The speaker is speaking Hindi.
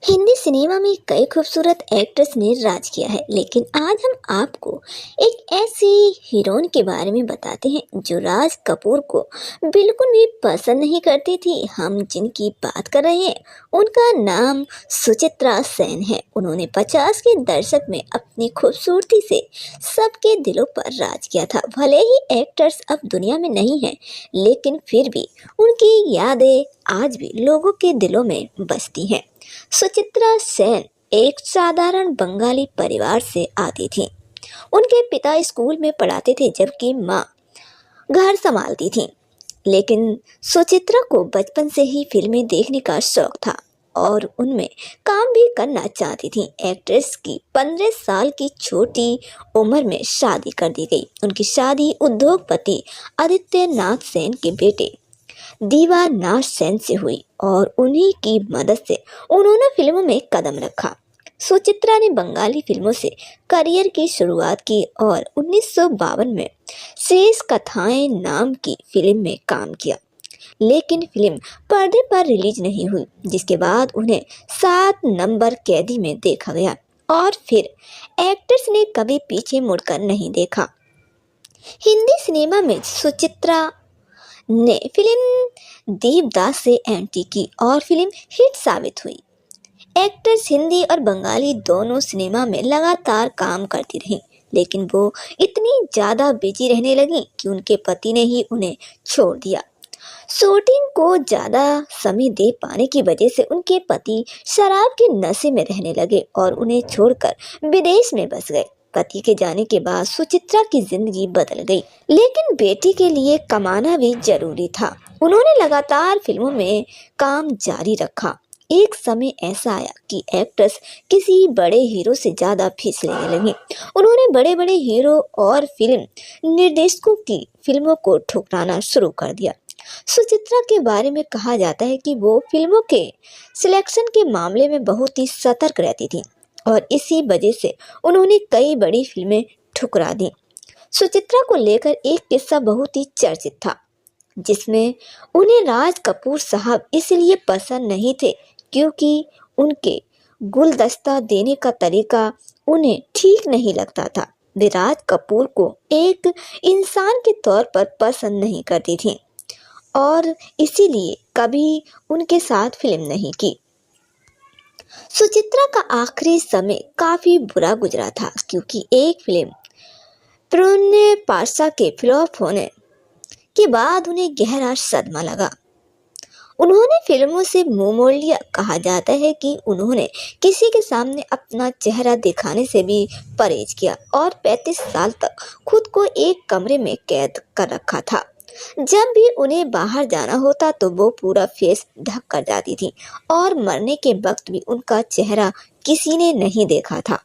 हिंदी सिनेमा में कई खूबसूरत एक्ट्रेस ने राज किया है, लेकिन आज हम आपको एक ऐसी हीरोइन के बारे में बताते हैं जो राज कपूर को बिल्कुल भी पसंद नहीं करती थी। हम जिनकी बात कर रहे हैं उनका नाम सुचित्रा सेन है। उन्होंने 50 के दशक में अपनी खूबसूरती से सबके दिलों पर राज किया था। भले ही एक्टर्स अब दुनिया में नहीं हैं, लेकिन फिर भी उनकी यादें आज भी लोगों के दिलों में बसती हैं। सुचित्रा सेन एक साधारण बंगाली परिवार से आती थी। उनके पिता स्कूल में पढ़ाते थे जबकि माँ घर संभालती थी। लेकिन सुचित्रा को बचपन से ही फिल्में देखने का शौक था और उनमें काम भी करना चाहती थी। एक्ट्रेस की 15 साल की छोटी उम्र में शादी कर दी गई। उनकी शादी उद्योगपति आदित्य नाथ सेन के बेटे दीवा नाथ सेन से हुई और उन्हीं की मदद से उन्होंने फिल्मों में कदम रखा। सुचित्रा ने बंगाली फिल्मों से करियर की शुरुआत की और 1952 में शेष कथाएं नाम की फिल्म में काम किया, लेकिन फिल्म पर्दे पर रिलीज नहीं हुई, जिसके बाद उन्हें 7 नंबर कैदी में देखा गया और फिर एक्ट्रेस ने कभी पीछे मुड़कर नहीं देखा। हिंदी सिनेमा में सुचित्रा ने फिल्म देवदास से एंट्री की और फिल्म हिट साबित हुई। एक्ट्रेस हिंदी और बंगाली दोनों सिनेमा में लगातार काम करती रही, लेकिन वो इतनी ज़्यादा बिजी रहने लगी कि उनके पति ने ही उन्हें छोड़ दिया। शूटिंग को ज़्यादा समय दे पाने की वजह से उनके पति शराब के नशे में रहने लगे और उन्हें छोड़कर विदेश में बस गए। पति के जाने के बाद सुचित्रा की जिंदगी बदल गई, लेकिन बेटी के लिए कमाना भी जरूरी था। उन्होंने लगातार फिल्मों में काम जारी रखा। एक समय ऐसा आया कि एक्ट्रेस किसी बड़े हीरो से ज्यादा फीस लेने लगी। उन्होंने बड़े बड़े हीरो और फिल्म निर्देशकों की फिल्मों को ठुकराना शुरू कर दिया। सुचित्रा के बारे में कहा जाता है कि वो फिल्मों के सिलेक्शन के मामले में बहुत ही सतर्क रहती थी और इसी वजह से उन्होंने कई बड़ी फिल्में ठुकरा दी। सुचित्रा को लेकर एक किस्सा बहुत ही चर्चित था, जिसमें उन्हें राज कपूर साहब इसलिए पसंद नहीं थे क्योंकि उनके गुलदस्ता देने का तरीका उन्हें ठीक नहीं लगता था। वे राज कपूर को एक इंसान के तौर पर पसंद नहीं करती थी और इसीलिए कभी उनके साथ फिल्म नहीं की। सुचित्रा का आखिरी समय काफी बुरा गुजरा था क्योंकि एक फिल्म प्रणय पाशा के फ्लॉप होने के बाद उन्हें गहरा सदमा लगा। उन्होंने फिल्मों से मुंह मोड़ लिया। कहा जाता है कि उन्होंने किसी के सामने अपना चेहरा दिखाने से भी परहेज किया और 35 साल तक खुद को एक कमरे में कैद कर रखा था। जब भी उन्हें बाहर जाना होता तो वो पूरा फेस ढक कर जाती थी और मरने के वक्त भी उनका चेहरा किसी ने नहीं देखा था।